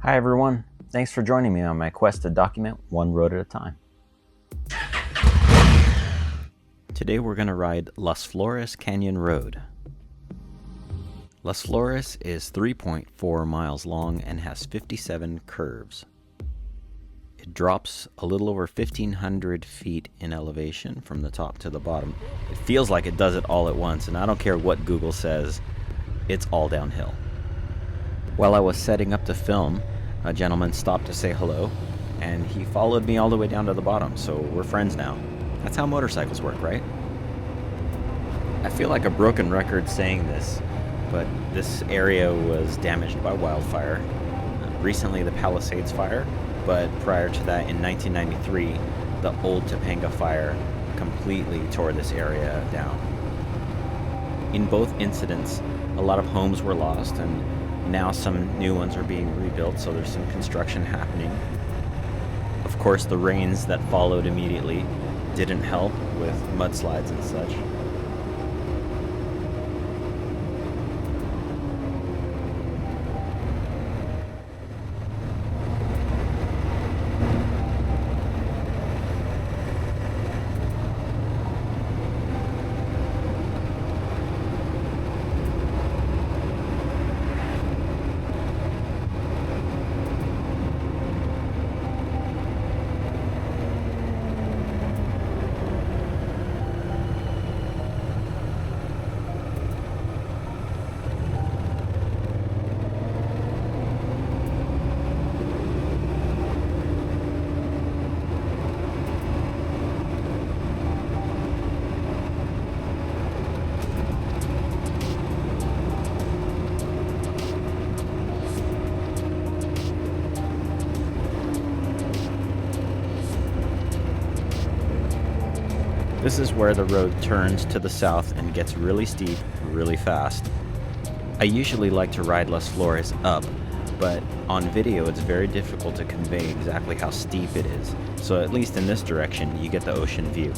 Hi everyone, thanks for joining me on my quest to document one road at a time. Today we're going to ride Las Flores Canyon Road. Las Flores is 3.4 miles long and has 57 curves. It drops a little over 1,500 feet in elevation from the top to the bottom. It feels like it does it all at once, and I don't care what Google says, it's all downhill. While I was setting up to film, a gentleman stopped to say hello, and he followed me all the way down to the bottom, so we're friends now. That's how motorcycles work, right? I feel like a broken record saying this, but this area was damaged by wildfire. Recently the Palisades fire, but prior to that in 1993, the old Topanga fire completely tore this area down. In both incidents, a lot of homes were lost, and now some new ones are being rebuilt, so there's some construction happening. Of course, the rains that followed immediately didn't help with mudslides and such. This is where the road turns to the south and gets really steep really fast. I usually like to ride Las Flores up, but on video it's very difficult to convey exactly how steep it is, so at least in this direction you get the ocean view.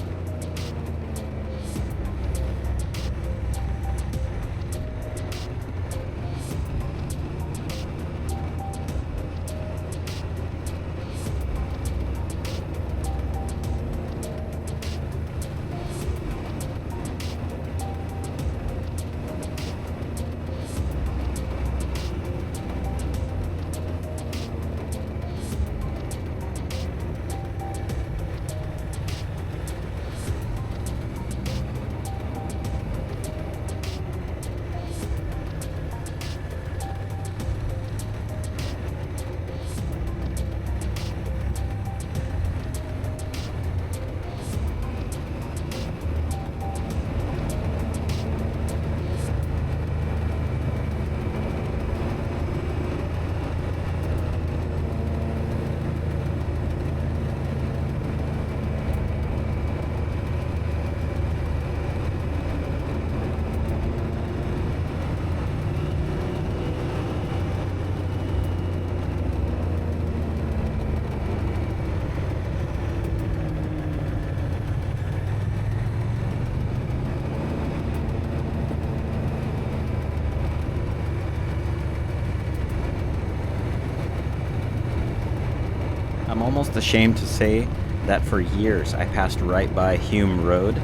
I'm almost ashamed to say that for years I passed right by Hume Road,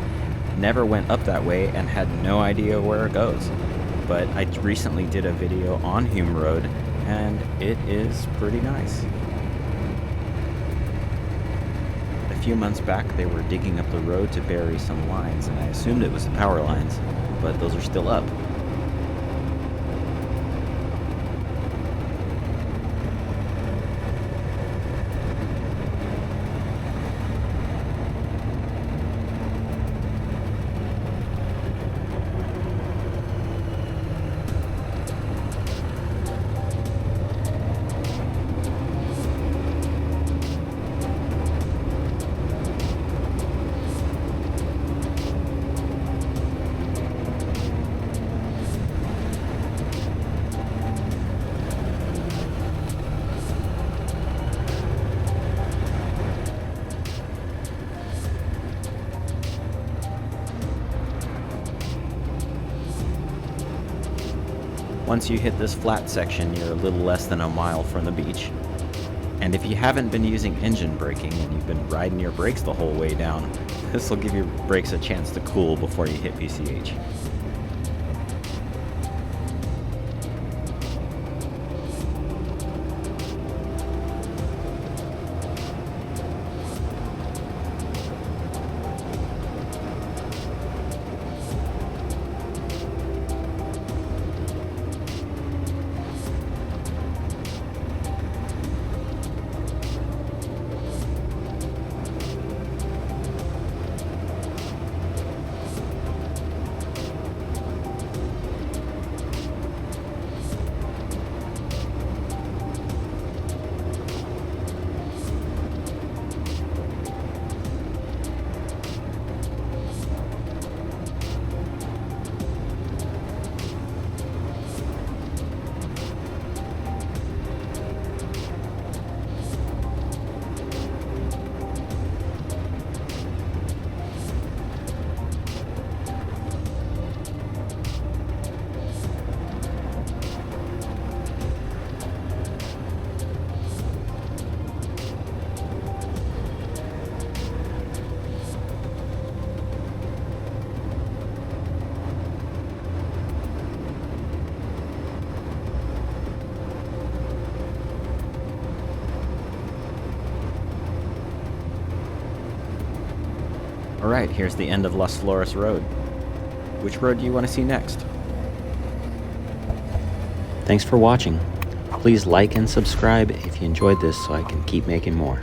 never went up that way, and had no idea where it goes. But I recently did a video on Hume Road, and it is pretty nice. A few months back they were digging up the road to bury some lines, and I assumed it was the power lines, but those are still up. Once you hit this flat section, you're a little less than a mile from the beach. And if you haven't been using engine braking and you've been riding your brakes the whole way down, this will give your brakes a chance to cool before you hit PCH. Alright, here's the end of Las Flores Road. Which road do you want to see next? Thanks for watching. Please like and subscribe if you enjoyed this so I can keep making more.